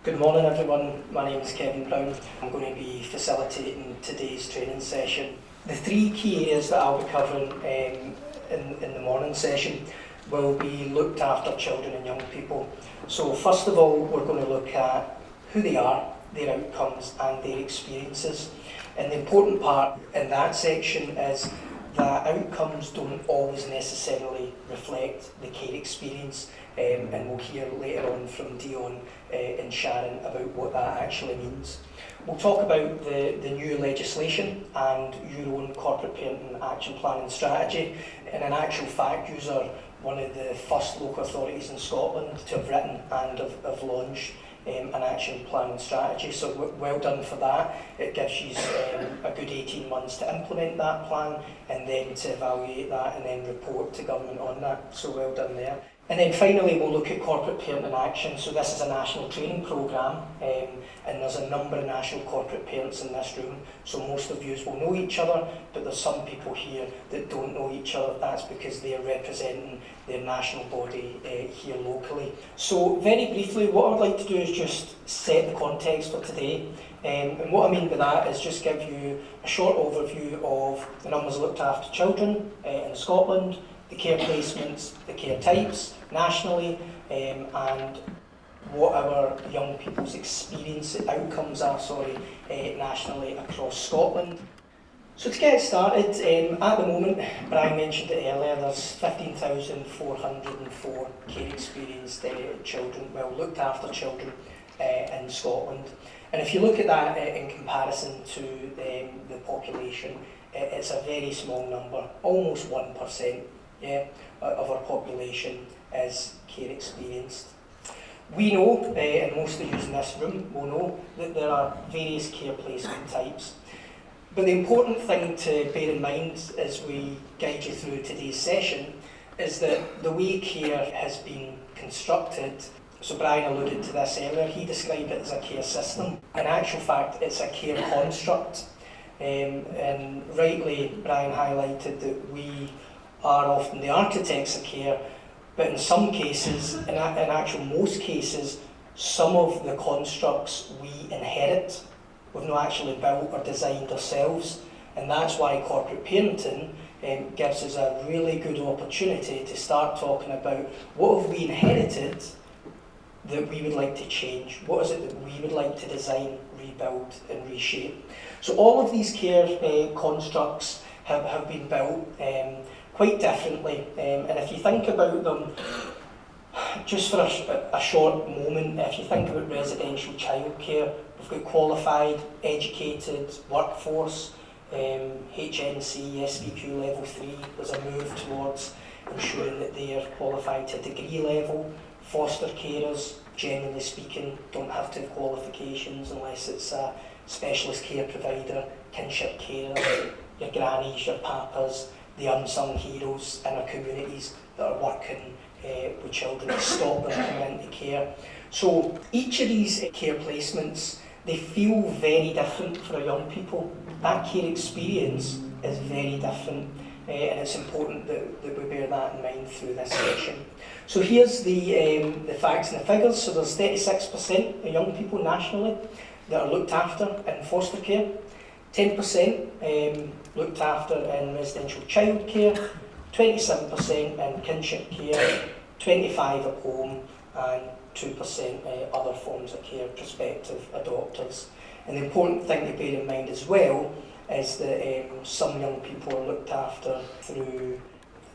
Good morning everyone, my name is Kevin Browne. I'm going to be facilitating today's training session. The three key areas that I'll be covering in the morning session will be looked after children and young people. So first of all, we're going to look at who they are, their outcomes and their experiences. And the important part in that section is that outcomes don't always necessarily reflect the care experience, and we'll hear later on from Dion and Sharon about what that actually means. We'll talk about the new legislation and your own corporate parenting action plan and strategy. And in actual fact, you are one of the first local authorities in Scotland to have written and have launched an action plan and strategy, so well done for that. It gives you a good 18 months to implement that plan and then to evaluate that and then report to government on that, so well done there. And then finally we'll look at corporate parenting action. So this is a national training programme and there's a number of national corporate parents in this room, so most of you will know each other, but there's some people here that don't know each other. That's because they're representing their national body here locally. So very briefly, what I'd like to do is just set the context for today. And what I mean by that is just give you a short overview of the numbers looked after children in Scotland, the care placements, the care types nationally, and what our young people's outcomes are nationally across Scotland. So to get started, at the moment, Browne mentioned it earlier, there's 15,404 care experienced children, well looked after children in Scotland. And if you look at that in comparison to the population, it's a very small number, almost 1%. Of our population is care experienced. We know, and most of you in this room will know, that there are various care placement types. But the important thing to bear in mind as we guide you through today's session is that the way care has been constructed, so Browne alluded to this earlier, he described it as a care system. In actual fact, it's a care construct. And rightly, Browne highlighted that we are often the architects of care, but in some cases, in actual most cases, some of the constructs we inherit, we've not actually built or designed ourselves, and that's why corporate parenting gives us a really good opportunity to start talking about what have we inherited that we would like to change, what is it that we would like to design, rebuild and reshape. So all of these care constructs have been built quite differently, and if you think about them just for a short moment, if you think about residential childcare, we've got qualified, educated workforce, HNC, SVQ level 3, there's a move towards ensuring that they are qualified to degree level. Foster carers, generally speaking, don't have to have qualifications unless it's a specialist care provider. Kinship carers, your grannies, your papas, the unsung heroes in our communities that are working with children to stop them coming into care. So each of these care placements, they feel very different for our young people. That care experience is very different, and it's important that we bear that in mind through this section. So here's the facts and the figures. So there's 36% of young people nationally that are looked after in foster care, 10% looked after in residential childcare, 27% in kinship care, 25% at home, and 2% other forms of care, prospective adopters. And the important thing to bear in mind as well is that some young people are looked after through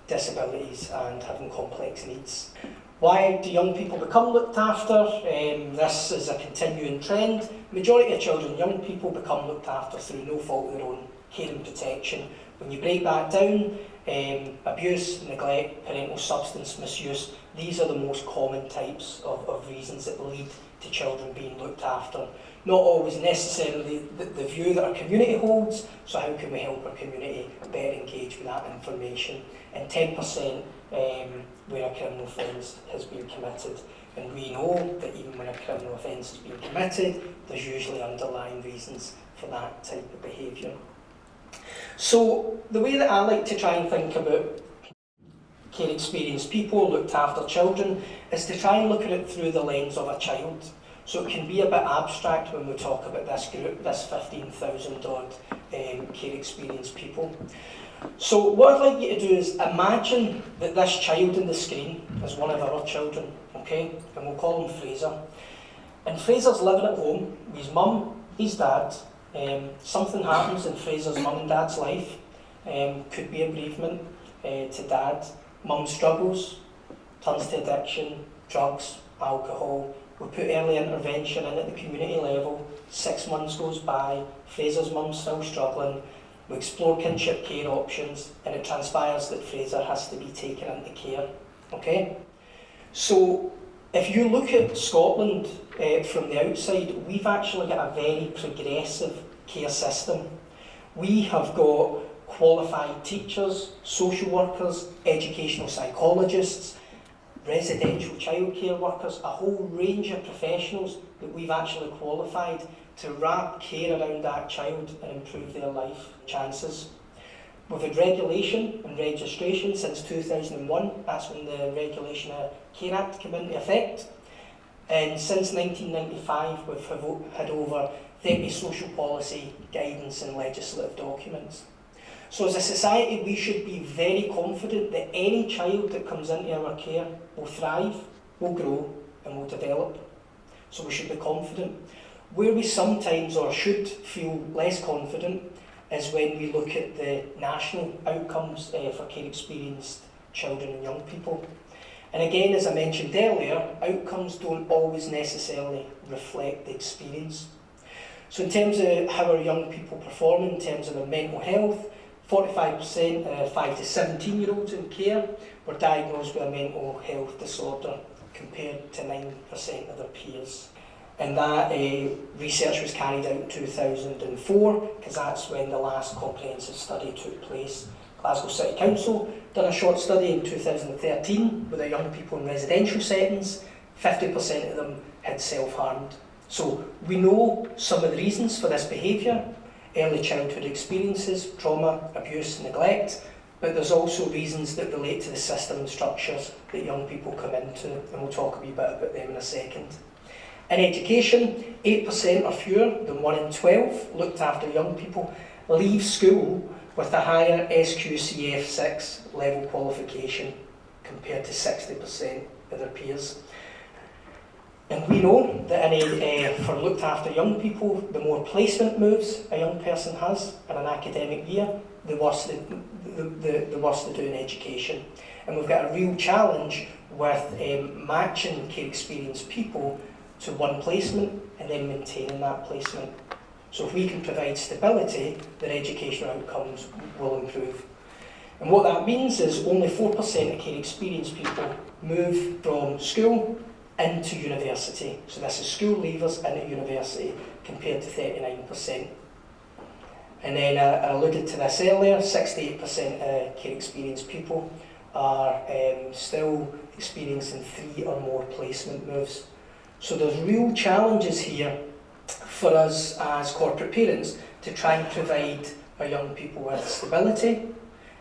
disabilities and having complex needs. Why do young people become looked after? This is a continuing trend. Majority of children and young people become looked after through no fault of their own, care and protection. When you break that down, abuse, neglect, parental substance misuse, these are the most common types of reasons that lead to children being looked after. Not always necessarily the view that our community holds, so how can we help our community better engage with that information? And 10% where a criminal offence has been committed. And we know that even when a criminal offence has been committed, there's usually underlying reasons for that type of behaviour. So the way that I like to try and think about care experienced people, looked after children, is to try and look at it through the lens of a child. So it can be a bit abstract when we talk about this group, this 15,000 odd care experienced people. So what I'd like you to do is imagine that this child on the screen is one of our children, okay? And we'll call him Fraser. And Fraser's living at home with his mum, his dad. Something happens in Fraser's mum and dad's life. Could be a bereavement to dad. Mum struggles, turns to addiction, drugs, alcohol. We put early intervention in at the community level. 6 months goes by, Fraser's mum's still struggling. We explore kinship care options, and it transpires that Fraser has to be taken into care. Okay? So, if you look at Scotland from the outside, we've actually got a very progressive care system. We have got qualified teachers, social workers, educational psychologists, residential childcare workers, a whole range of professionals that we've actually qualified to wrap care around that child and improve their life chances. We've had regulation and registration since 2001, that's when the Regulation of Care Act came into effect. And since 1995 we've had over 30 social policy, guidance and legislative documents. So as a society we should be very confident that any child that comes into our care will thrive, will grow and will develop. So we should be confident. Where we sometimes or should feel less confident is when we look at the national outcomes for care experienced children and young people. And again, as I mentioned earlier, outcomes don't always necessarily reflect the experience. So in terms of how our young people perform in terms of their mental health, 45% of 5 to 17-year-olds in care were diagnosed with a mental health disorder compared to 9% of their peers. And that research was carried out in 2004, because that's when the last comprehensive study took place. Glasgow City Council done a short study in 2013 with their young people in residential settings. 50% of them had self-harmed. So we know some of the reasons for this behaviour: early childhood experiences, trauma, abuse, neglect, but there's also reasons that relate to the system and structures that young people come into, and we'll talk a wee bit about them in a second. In education, 8% or fewer than 1 in 12 looked after young people leave school with a higher SQCF6 level qualification compared to 60% of their peers. And we know that for looked after young people, the more placement moves a young person has in an academic year, the worse they do in education. And we've got a real challenge with matching care experienced people to one placement and then maintaining that placement. So if we can provide stability, their educational outcomes will improve. And what that means is only 4% of care experienced people move from school into university. So this is school leavers into university compared to 39%. And then I alluded to this earlier, 68% of care experienced people are still experiencing 3 or more placement moves. So there's real challenges here for us as corporate parents to try and provide our young people with stability,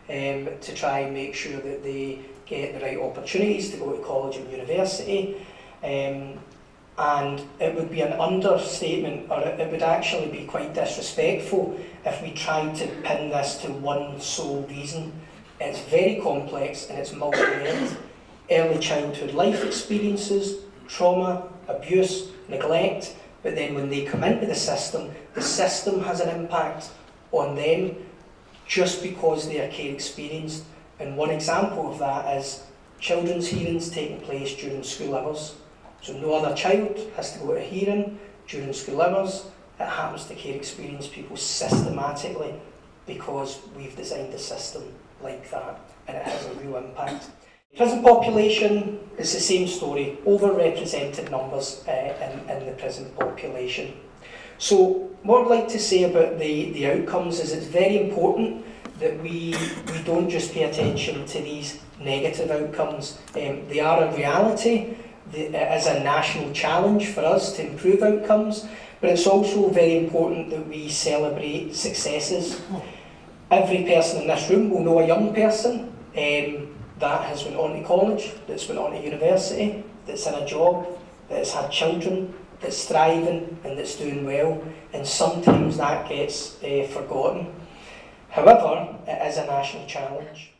to try and make sure that they get the right opportunities to go to college and university. And it would be an understatement, or it would actually be quite disrespectful if we tried to pin this to one sole reason. It's very complex and it's multi-layered. Early childhood life experiences, trauma, abuse, neglect, but then when they come into the system has an impact on them just because they are care experienced. And one example of that is children's hearings taking place during school hours. So no other child has to go to a hearing during school hours. It happens to care experienced people systematically because we've designed a system like that, and it has a real impact. Prison population is the same story, overrepresented numbers in the prison population. So what I'd like to say about the outcomes is it's very important that we don't just pay attention to these negative outcomes. They are a reality. It is a national challenge for us to improve outcomes, but it's also very important that we celebrate successes. Every person in this room will know a young person that has went on to college, that's went on to university, that's in a job, that has had children, that's thriving and that's doing well, and sometimes that gets forgotten. However, it is a national challenge.